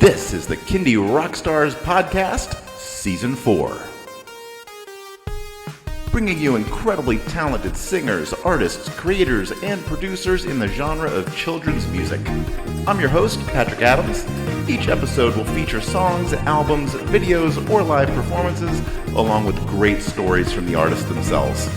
This is the Kindy Rockstars Podcast, Season 4. Bringing you incredibly talented singers, artists, creators, and producers in the genre of children's music. I'm your host, Patrick Adams. Each episode will feature songs, albums, videos, or live performances, along with great stories from the artists themselves.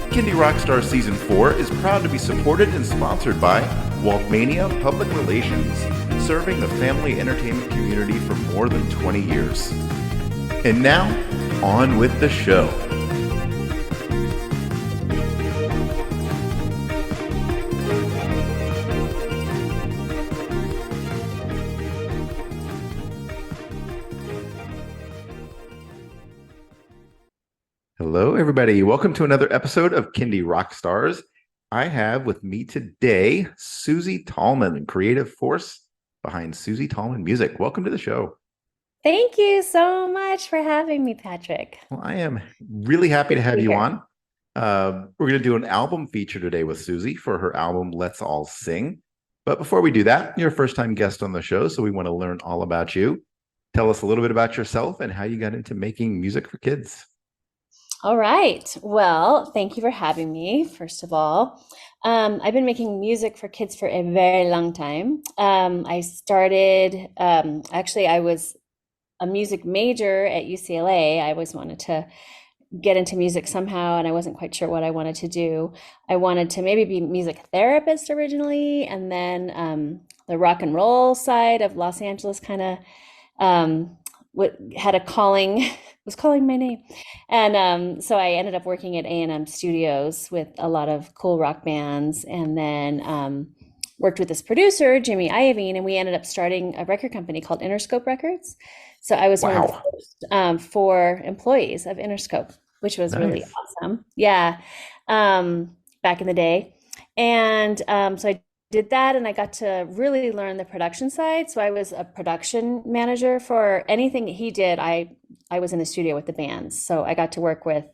Kindy Rockstars Season 4 is proud to be supported and sponsored by Waltmania Public Relations, serving the family entertainment community for more than 20 years. And now, on with the show. Hello, everybody. Welcome to another episode of Kindy Rockstars. I have with me today SUSIE TALLMAN, creative force behind SUSIE TALLMAN Music. Welcome to the show. Thank you so much for having me, Patrick. Well, I am really happy to have you on. We're going to do an album feature today with SUSIE for her album, Let's All Sing. But before we do that, you're a first-time guest on the show, so we want to learn all about you. Tell us a little bit about yourself and how you got into making music for kids. All right. Well, thank you for having me, first of all. I've been making music for kids for a very long time. I started, I was a music major at UCLA. I always wanted to get into music somehow, and I wasn't quite sure what I wanted to do. I wanted to maybe be a music therapist originally, and then the rock and roll side of Los Angeles kind of had a calling, was calling my name. And so I ended up working at A&M Studios with a lot of cool rock bands, and then worked with this producer, Jimmy Iovine, and we ended up starting a record company called Interscope Records. So I was one of the first 4 employees of Interscope, which was really awesome. Yeah, back in the day. And so I did that, and I got to really learn the production side. So I was a production manager for anything that he did. I was in the studio with the bands. So I got to work with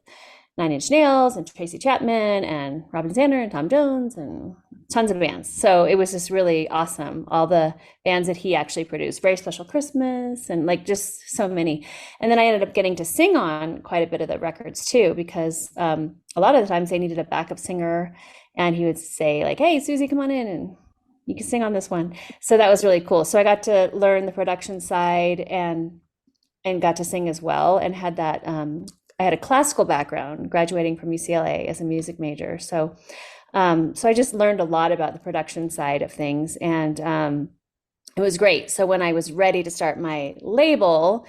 Nine Inch Nails and Tracy Chapman and Robin Zander and Tom Jones and tons of bands. So it was just really awesome. All the bands that he actually produced, Very Special Christmas, and like just so many. And then I ended up getting to sing on quite a bit of the records too, because a lot of the times they needed a backup singer, and he would say like, "Hey, Susie, come on in and you can sing on this one." So that was really cool. So I got to learn the production side and got to sing as well, and had that I had a classical background graduating from UCLA as a music major. So I just learned a lot about the production side of things, and it was great. So when I was ready to start my label,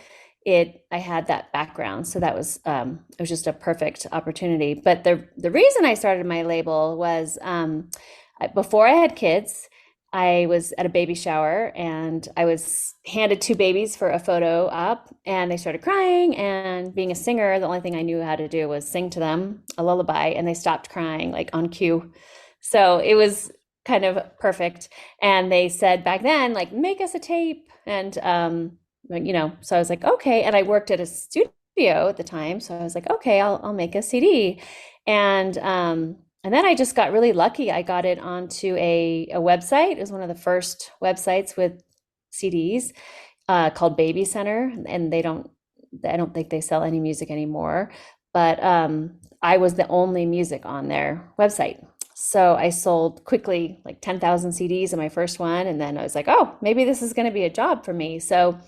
I had that background. So that was it was just a perfect opportunity. But the reason I started my label was before I had kids, I was at a baby shower, and I was handed 2 babies for a photo op, and they started crying. And being a singer, the only thing I knew how to do was sing to them a lullaby, and they stopped crying like on cue. So it was kind of perfect. And they said back then, like, make us a tape. And, so I was like, okay. And I worked at a studio at the time. So I was like, okay, I'll make a CD. And then I just got really lucky. I got it onto a website. It was one of the first websites with CDs called Baby Center, and I don't think they sell any music anymore. But I was the only music on their website. So I sold quickly like 10,000 CDs in my first one, and then I was like, oh, maybe this is going to be a job for me. So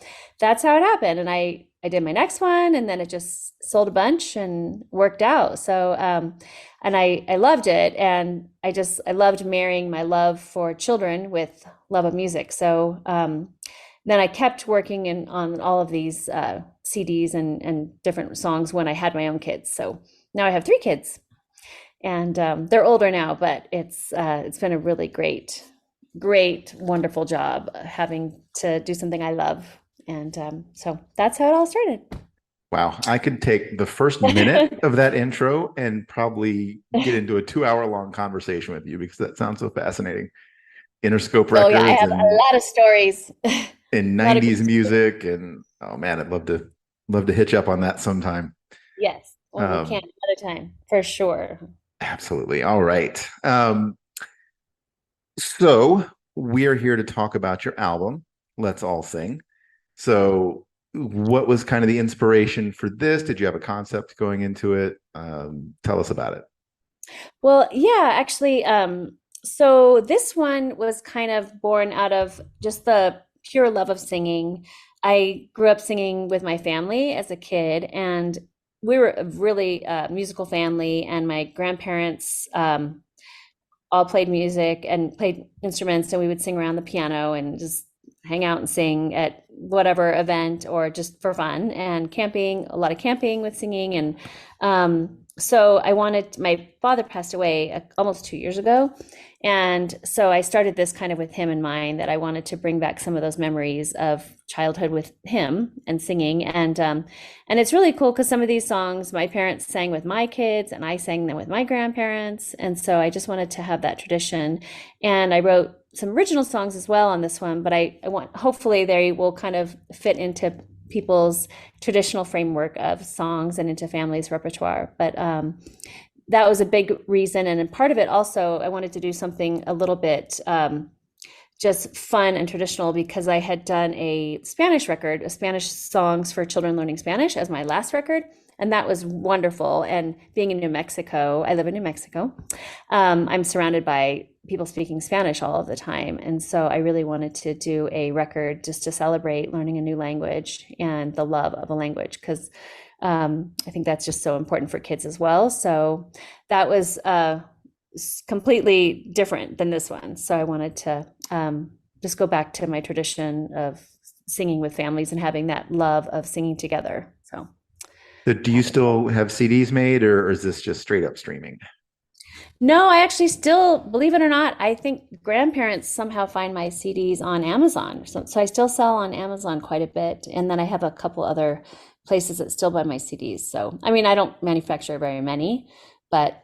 that's how it happened. And I did my next one, and then it just sold a bunch and worked out. So and I loved it, and I loved marrying my love for children with love of music. So then I kept working on all of these CDs and different songs when I had my own kids. So now I have 3 kids, and they're older now, but it's been a really great, wonderful job having to do something I love. And so that's how it all started. Wow. I could take the first minute of that intro and probably get into a 2-hour long conversation with you, because that sounds so fascinating. Interscope Records. Oh yeah, I have a lot of stories. And 90s music, and oh man, I'd love to hitch up on that sometime. Yes. Well, we can at a time, for sure. Absolutely. All right. So we're here to talk about your album, Let's All Sing. So, what was kind of the inspiration for this? Did you have a concept going into it? Tell us about it. Well, yeah, actually, so this one was kind of born out of just the pure love of singing. I grew up singing with my family as a kid, and we were a really musical family, and my grandparents all played music and played instruments, and we would sing around the piano and just hang out and sing at whatever event or just for fun, and camping, a lot of camping with singing. And so my father passed away almost 2 years ago. And so I started this kind of with him in mind, that I wanted to bring back some of those memories of childhood with him and singing. And it's really cool because some of these songs my parents sang with my kids and I sang them with my grandparents. And so I just wanted to have that tradition. And I wrote some original songs as well on this one, but I want, hopefully they will kind of fit into people's traditional framework of songs and into families' repertoire. But that was a big reason. And part of it also, I wanted to do something a little bit just fun and traditional, because I had done a Spanish record, a Spanish songs for children learning Spanish, as my last record. And that was wonderful. And being in New Mexico, I live in New Mexico, I'm surrounded by people speaking Spanish all of the time. And so I really wanted to do a record just to celebrate learning a new language and the love of a language, because I think that's just so important for kids as well. So that was completely different than this one. So I wanted to just go back to my tradition of singing with families and having that love of singing together. So do you still have CDs made, or is this just straight up streaming? No, I actually still, believe it or not, I think grandparents somehow find my CDs on Amazon. So I still sell on Amazon quite a bit. And then I have a couple other places that still buy my CDs. So, I mean, I don't manufacture very many, but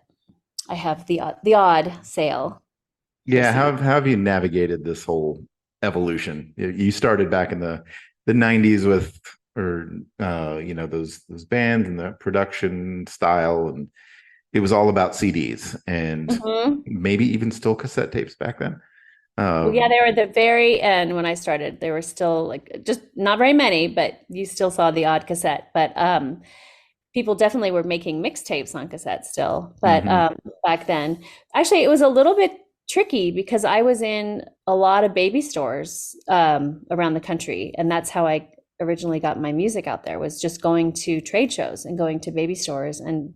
I have the odd sale for Yeah, CD. how have you navigated this whole evolution? You started back in the 90s with, or those bands and the production style, and it was all about CDs and Mhm. maybe even still cassette tapes back then. Well, yeah, Um, they were at the very end when I started. There were still like just not very many, but you still saw the odd cassette. But people definitely were making mixtapes on cassette still. But mhm. back then, actually, it was a little bit tricky because I was in a lot of baby stores around the country, and that's how I originally got my music out there, was just going to trade shows and going to baby stores and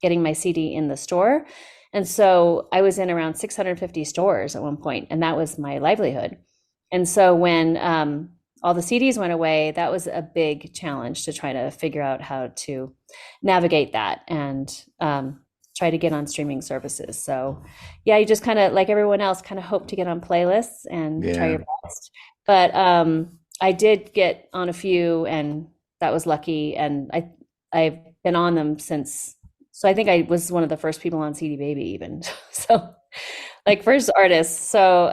getting my CD in the store. And so I was in around 650 stores at one point, and that was my livelihood. And so when all the CDs went away, that was a big challenge to try to figure out how to navigate that and try to get on streaming services. So yeah, you just kind of, like everyone else, kind of hope to get on playlists and try Yeah. your best. But I did get on a few, and that was lucky. And I've been on them since. So I think I was one of the first people on CD Baby even. So like first artist. So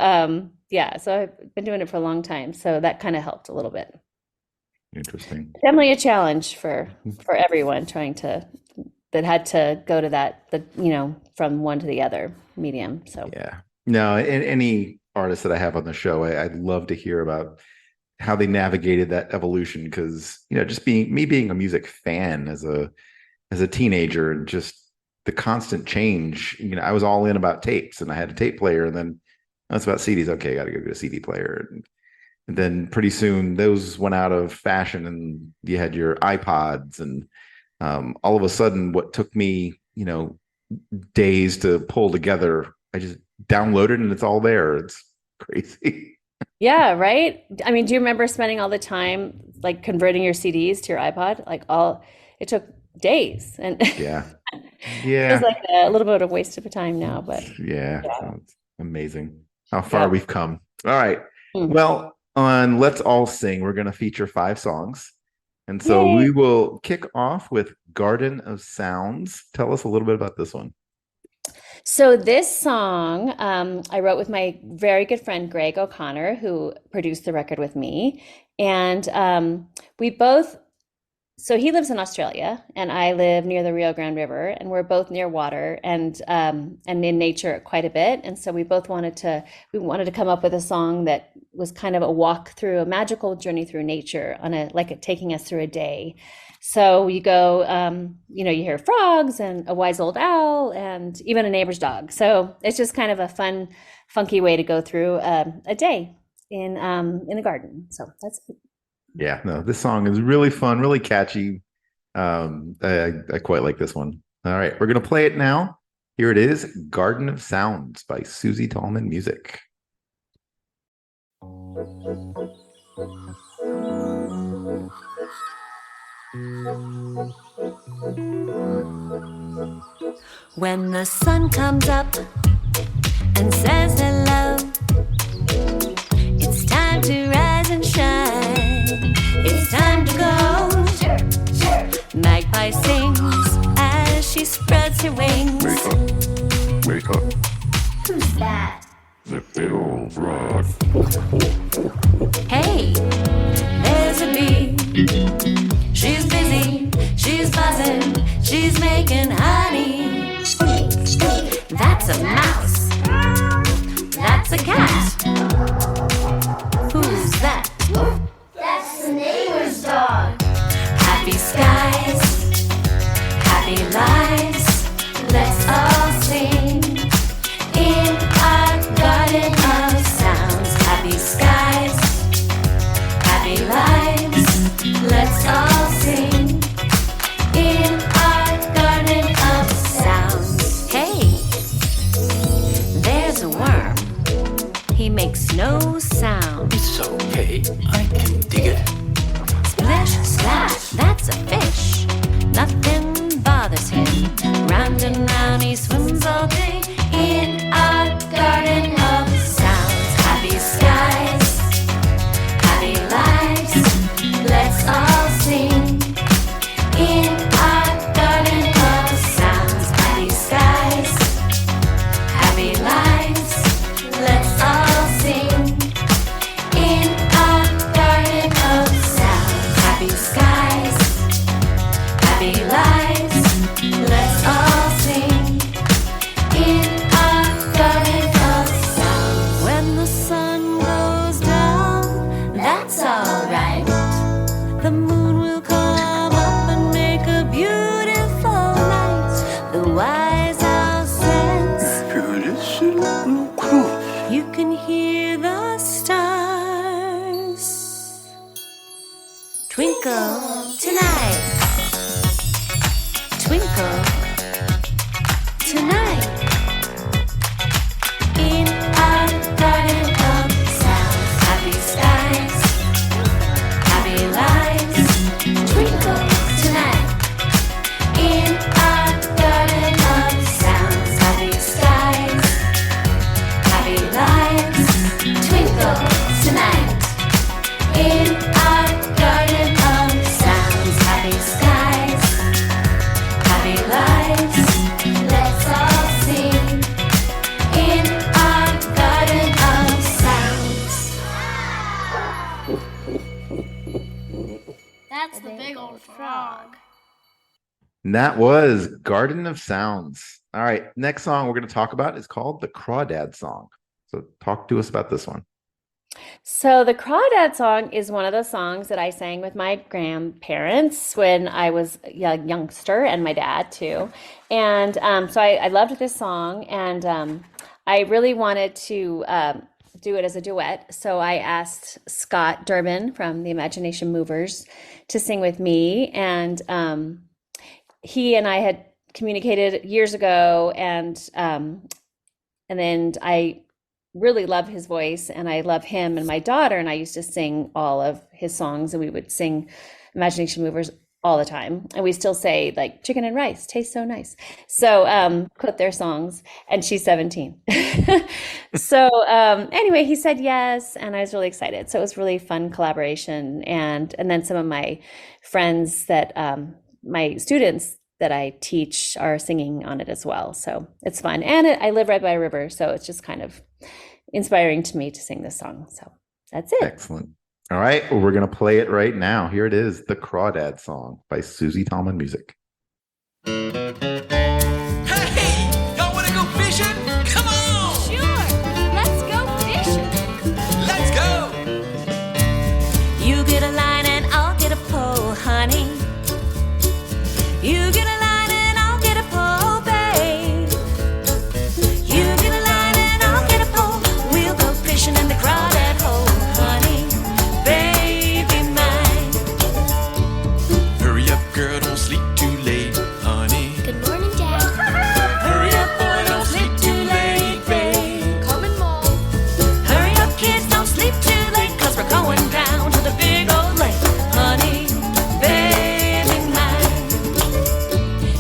yeah, so I've been doing it for a long time. So that kind of helped a little bit. Interesting. Definitely a challenge for everyone trying to that had to go to from one to the other medium. So Yeah. No, any artist that I have on the show, I'd love to hear about how they navigated that evolution, because just being a music fan as a teenager, and just the constant change. I was all in about tapes, and I had a tape player, and then that's about CDs. Okay, I got to go get a CD player. And then pretty soon those went out of fashion, and you had your iPods, and all of a sudden, what took me, days to pull together, I just downloaded and it's all there. It's crazy. yeah, right. I mean, do you remember spending all the time like converting your CDs to your iPod? It took days, and Yeah. feels Yeah. like a little bit of waste of time now, but Yeah. yeah. So it's amazing how far Yeah. we've come. All right. Mm. Well, on Let's All Sing, we're going to feature 5 songs. And so Yay. we will kick off with Garden of Sounds. Tell us a little bit about this one. So this song I wrote with my very good friend Greg O'Connor, who produced the record with me, and we both So he lives in Australia, and I live near the Rio Grande River, and we're both near water and in nature quite a bit. And so we wanted to come up with a song that was kind of a walk through a magical journey through nature on taking us through a day. So you go, you hear frogs and a wise old owl and even a neighbor's dog. So it's just kind of a fun, funky way to go through a day in the garden. So that's it. Yeah, no, this song is really fun, really catchy. I quite like this one. All right, we're going to play it now. Here it is, Garden of Sounds by SUSIE TALLMAN Music. When the sun comes up and says hello, it's time to rise and shine. It's time to go. Magpie sings as she spreads her wings. Wake up. Who's that? The big old frog. Hey, there's a bee. She's busy, she's buzzing, she's making honey. That's a mouse. That's a cat. Who's that? That's the neighbor's dog. Happy skies, happy lives. Let's all sing in our garden of sounds. Happy skies, happy lives. Let's all sing in our garden of sounds. Hey, there's a worm. He makes no sound. It's okay, I can dig it. Splish, splash, that's a fish. Nothing bothers him. Round and round he swims all day in our garden of sounds. Happy skies, happy lives. Let's all sing in our garden of sounds. Happy skies, happy lives. Let's all sing in our garden of sounds. Happy skies, happy lives. Let's all sing in our garden of sounds. When the sun goes down, that's alright. The moon will come up and make a beautiful night. The wise owl says, you can hear the stars twinkle tonight. Twinkle tonight in our garden of sounds. Happy skies, happy lives. Twinkle tonight in our garden of sounds. Happy skies, happy lives. Twinkle tonight in our garden of sounds. Happy skies, happy lives. Let's all sing in our garden of sounds. That's the big old frog. And that was Garden of Sounds. All right, next song we're going to talk about is called the Crawdad song. So talk to us about this one. So the Crawdad song is one of the songs that I sang with my grandparents when I was a youngster, and my dad too. And so I loved this song, and I really wanted to do it as a duet. So I asked Scott Durbin from the Imagination Movers to sing with me, and he and I had communicated years ago, and then I really love his voice, and I love him, and my daughter and I used to sing all of his songs, and we would sing Imagination Movers all the time, and we still say like chicken and rice tastes so nice. So quote their songs, and she's 17. So anyway, he said yes, and I was really excited. So it was really fun collaboration, and then some of my friends that my students that I teach are singing on it as well. So it's fun, and I live right by a river, so it's just kind of inspiring to me to sing this song. So that's it. Excellent. All right, well, we're going to play it right now. Here it is, the Crawdad song by SUSIE TALLMAN Music. Hey, y'all wanna go fishing? Come on! Sure, let's go fishing. Let's go! You get a line and I'll get a pole, honey. You get a line and I'll get a pole, babe. You get a line and I'll get a pole. We'll go fishing in the crawdad hole, honey. Baby mine. Hurry up, girl, don't sleep too late, honey. Good morning, Dad. Hurry up, boy, don't sleep too late, babe. Coming, Mom. Hurry up, kids, don't sleep too late, 'cause we're going down to the big old lake, honey. Baby mine.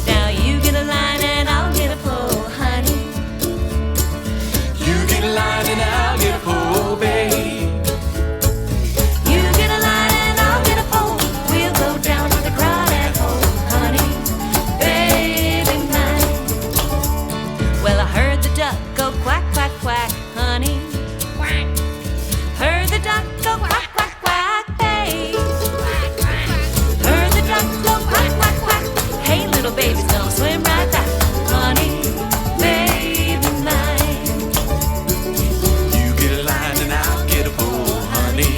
Now you get a line and I'll get a pole, honey. You get a line and I'll get a pole, babe. You get a line and I'll get a pole. We'll go down to the crawdad hole, honey. Baby mine. Well, I heard the duck go quack, quack, quack, honey. Heard the duck go quack, quack, quack, babe. Heard the duck go quack, quack, quack. Hey, little baby's gonna swim right back, honey. Baby mine. You get a line and I'll get a pole, honey.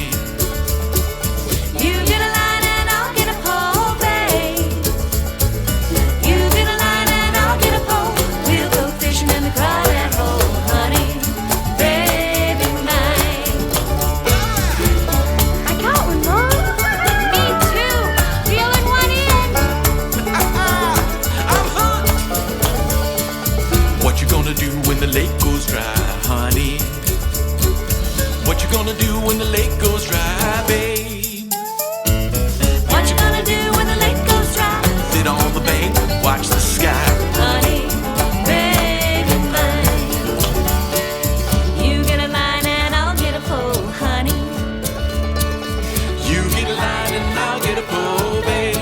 You get a line and I'll get a pole, babe. You get a line and I'll get a pole. We'll go fishing in the crawdad hole, honey. Baby mine. I got one, Mom. Me too. Reeling one in. I'm hooked! What you gonna do when the lake goes dry, honey? What you gonna do when the lake goes dry, babe? What you gonna do when the lake goes dry, Sit on the bank, watch the sky. honey? Baby mine. You get a line and I'll get a pole, honey. You get a line and I'll get a pole, babe.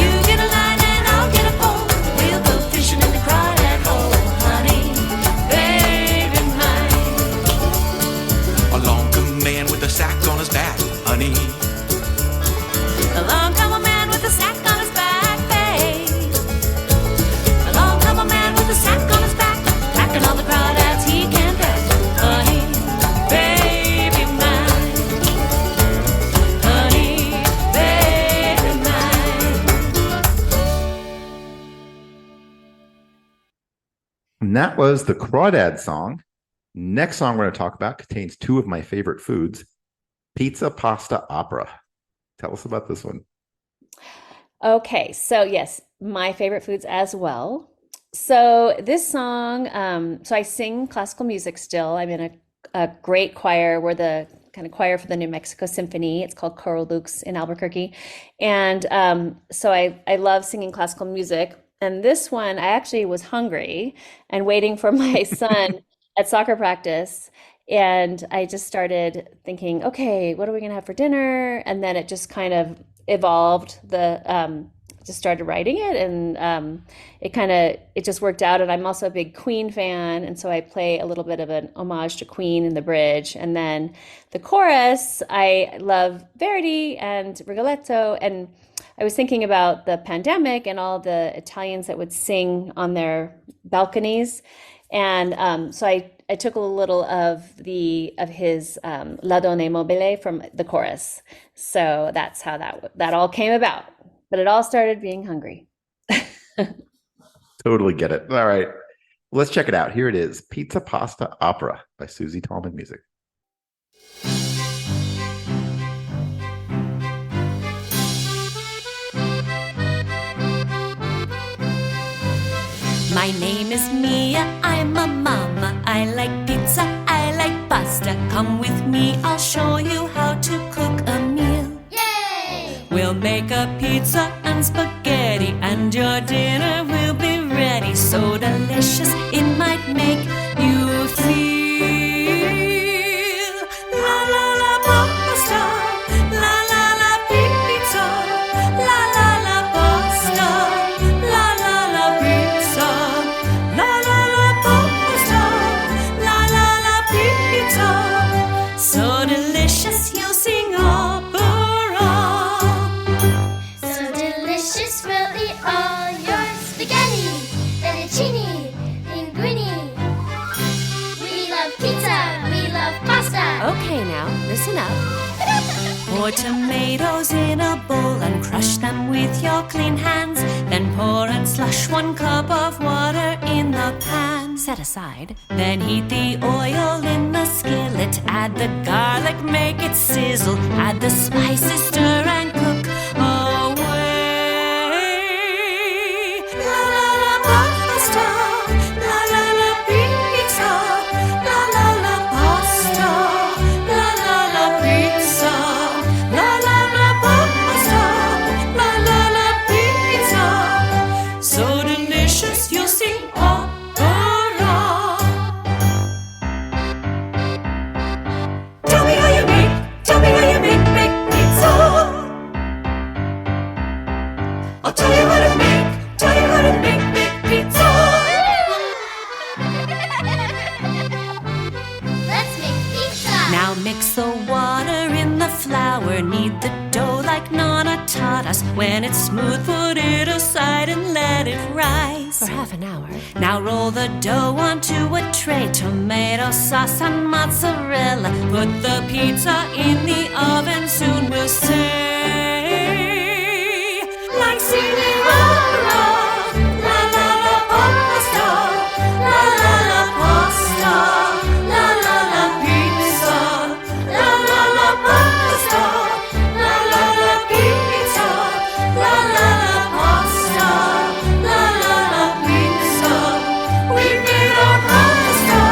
You get a line and I'll get a pole. We'll go fishing in the crawdad hole, honey. Baby mine. Along come a man with a sack on his back, honey. Along come a man with a sack on his back, babe. Along come a man with a sack on his back, packing all the crawdads he can pack, honey. Baby mine. Honey, baby mine. And that was the Crawdad song. Next song we're going to talk about contains two of my favorite foods, pizza, pasta, opera. Tell us about this one. Okay, so yes, my favorite foods as well. So this song, so I sing classical music still. I'm in a great choir. We're the kind of choir for the New Mexico Symphony. It's called Choral Lux in Albuquerque. And so I love singing classical music. And this one, I actually was hungry and waiting for my son at soccer practice. And I just started thinking, okay, what are we going to have for dinner? And then it just kind of evolved. Just started writing it, and it just worked out. And I'm also a big Queen fan, and so I play a little bit of an homage to Queen in the bridge. And then the chorus, I love Verdi and Rigoletto. And I was thinking about the pandemic and all the Italians that would sing on their balconies. And so I took a little of his La Donna Mobile from the chorus. So that's how that all came about. But it all started being hungry. Totally get it. All right. Let's check it out. Here it is, Pizza, Pasta, Opera by SUSIE TALLMAN Music. My name is Mia, I'm a mama. I like pizza, I like pasta. Come with me, I'll show you how to cook a meal. Yay! We'll make a pizza and spaghetti, and your dinner will be ready. So delicious, it might make you feel. La la la pasta, la la la pizza, la la la pasta, la la la pizza, la la la pasta, la la la pizza. So delicious, Pour tomatoes in a bowl and crush them with your clean hands. Then pour and slush 1 cup of water in the pan. Set aside. Then heat the oil in the skillet. Add the garlic, make it sizzle. Add the spices, stir and cook away. La la la pasta, la la la pizza, la la la pasta, la la la pizza, la la la pasta, la la la pizza. So delicious, you'll sing opera. Tell me how you make pizza. I'll tell you how to make pizza. Let's make pizza. Now mix the water in the flour. Knead the dough like Nana taught us. When it's smooth, put it aside and let it rise for half an hour. Now roll the dough onto a tray. Tomato sauce and mozzarella. Put the pizza in the oven. Soon we'll say, like singing opera. La la la pasta, la la la pasta, la la la pizza, la la la pasta, la la la pizza, la la la pasta, la la la pizza. We made our pasta,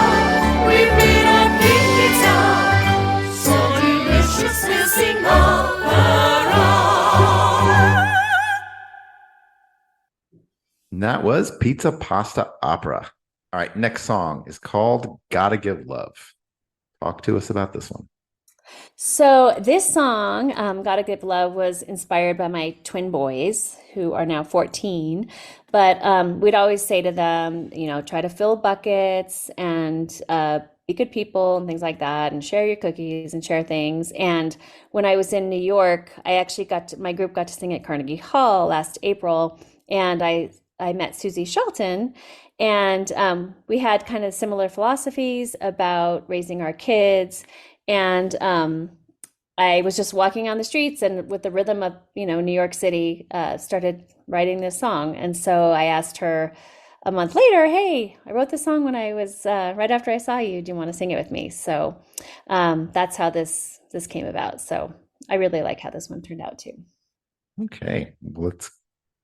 we made our pizza. So delicious, we'll sing opera. And that was Pizza Pasta Opera. All right, next song is called Gotta Give Love. Talk to us about this one. So this song, Gotta Give Love, was inspired by my twin boys, who are now 14. But we'd always say to them, try to fill buckets and be good people and things like that, and share your cookies and share things. And when I was in New York, my group got to sing at Carnegie Hall last April, and I met Suzi Shelton, and we had kind of similar philosophies about raising our kids. And I was just walking on the streets, and with the rhythm of New York City, started writing this song. And so I asked her a month later, "Hey, I wrote this song when I was right after I saw you. Do you want to sing it with me?" So that's how this came about. So I really like how this one turned out too. Okay, let's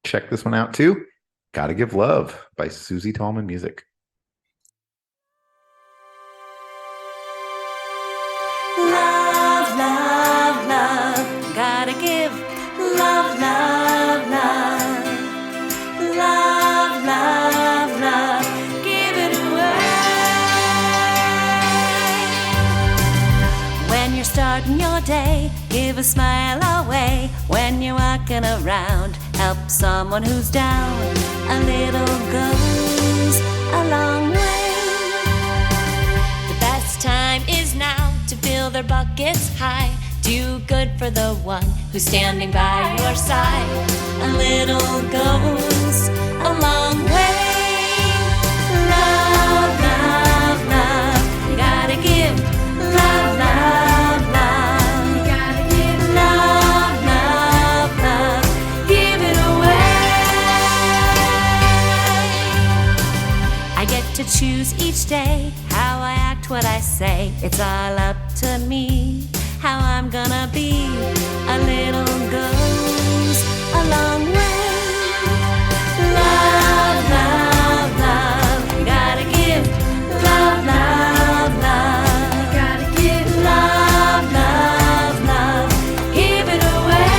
check this one out too. Gotta Give Love by SUSIE TALLMAN Music. Love, love, love, gotta give love, love, love, love, love, love, give it away. When you're starting your day, give a smile away. When you're walking around, help someone who's down. A little goes a long way. The best time is now to fill their buckets high. Do good for the one who's standing by your side. A little goes a long way. Love, love, love, you gotta give love, love, love. You gotta give love, love, love, give it away. I get to choose each day how I act, what I say. It's all up to me how I'm gonna be. A little goes a long way. Love, love, love, you gotta give love, love, love. You gotta give love, love, love, give it away.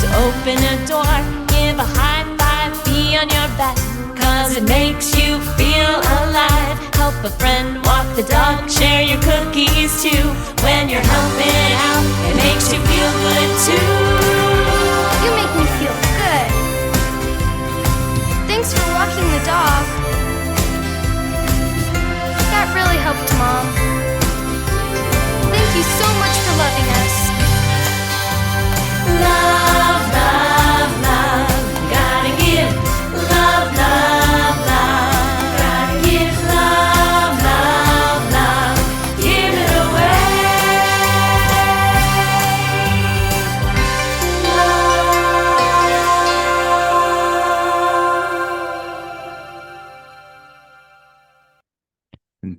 So open a door, give a high five, be on your best, 'cause it makes you feel alive. Help a friend walk the dog, share your cookies too. When you're helping out, it makes you feel good too. You make me feel good. Thanks for walking the dog. That really helped, Mom. Thank you so much for loving us. Love, love, love, gotta give love, love, love. Gotta give love, love, love, give it away.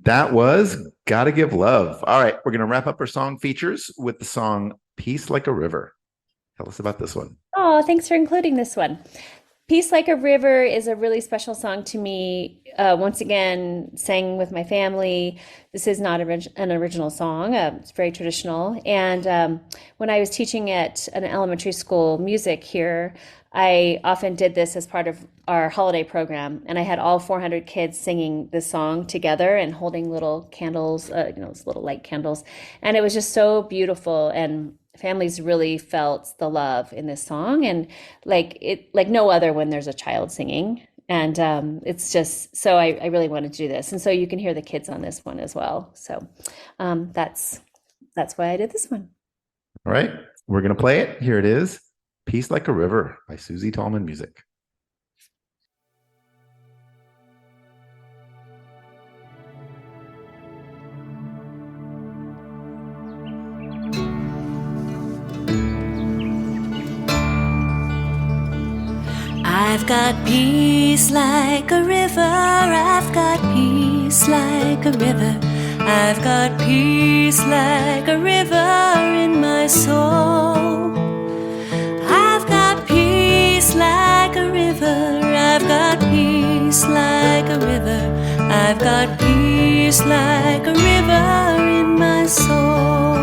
That was Gotta Give Love. All right, we're going to wrap up our song features with the song Peace Like a River. Tell us about this one. Oh, thanks for including this one. Peace Like a River is a really special song to me. Once again, sang with my family. This is not an original song. It's very traditional. And when I was teaching at an elementary school music here, I often did this as part of our holiday program. And I had all 400 kids singing this song together and holding little candles, those little light candles. And it was just so beautiful. And families really felt the love in this song, and like no other when there's a child singing. And it's just so I really wanted to do this, and so you can hear the kids on this one as well. So that's why I did this one. All right, we're gonna play it. Here it is, "Peace Like a River" by SUSIE TALLMAN Music. I've got peace like a river, I've got peace like a river, I've got peace like a river in my soul. I've got peace like a river, I've got peace like a river, I've got peace like a river in my soul.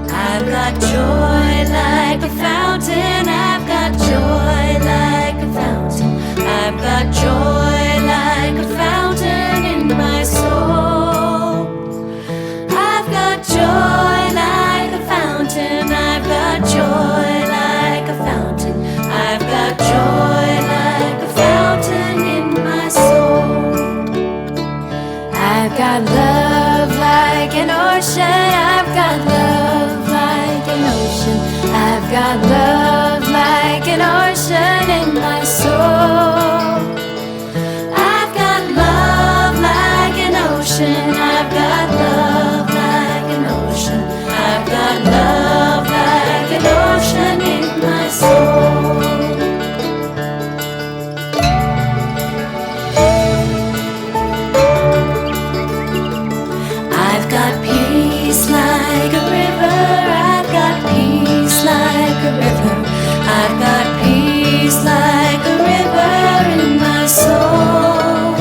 I've got joy like a fountain, I've got joy like a fountain, I've got joy like a fountain in my soul. I've got joy like a fountain, I've got joy like a fountain, I've got joy like a fountain in my soul. I've got love like an ocean, I've got love like an ocean, I've got love like an ocean in my soul. I've got love like an ocean, I've got love like an ocean, I've got love like an ocean in my soul. I've got peace like a river, I've got peace like a river, I've got peace like a river in my soul.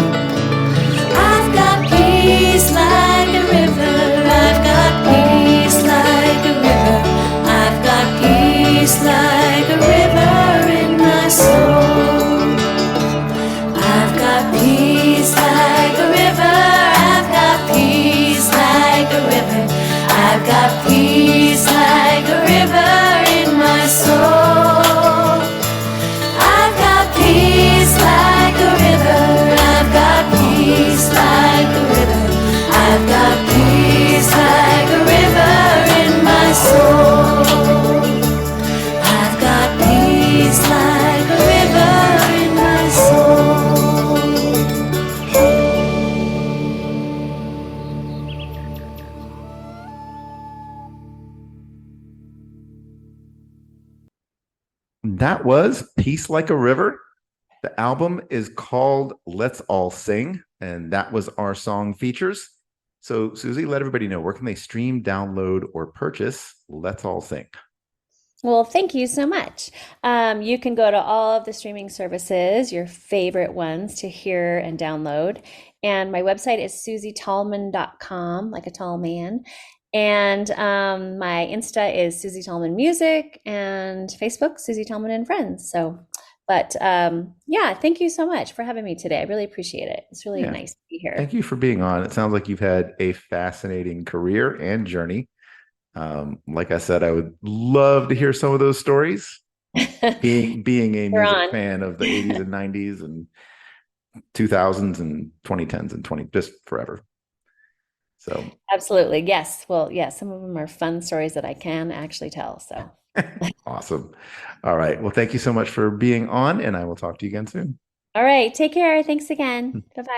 I've got peace like a river, I've got peace like a river, I've got peace like a river in my soul. I've got peace like a river, I've got peace like a river, I've got peace like a river in my soul. I've got peace like a river, I've got peace like a river, I've got peace like a river in my soul. I've got peace like a river in my soul. That was Peace Like a River. The album is called Let's All Sing, and that was our song features. So, Susie, let everybody know, where can they stream, download, or purchase Let's All Sing? Well, thank you so much. You can go to all of the streaming services, your favorite ones, to hear and download. And my website is susietallman.com, like a tall man. And my Insta is Susie Tallman Music, and Facebook, Susie Tallman and Friends. So, but yeah, thank you so much for having me today. I really appreciate it. It's really nice to be here. Thank you for being on. It sounds like you've had a fascinating career and journey. Like I said, I would love to hear some of those stories. Being a music fan of the 80s and 90s and 2000s and 2010s and just forever. So absolutely. Yes. Well, yeah, some of them are fun stories that I can actually tell. So awesome. All right. Well, thank you so much for being on, and I will talk to you again soon. All right. Take care. Thanks again. Bye-bye.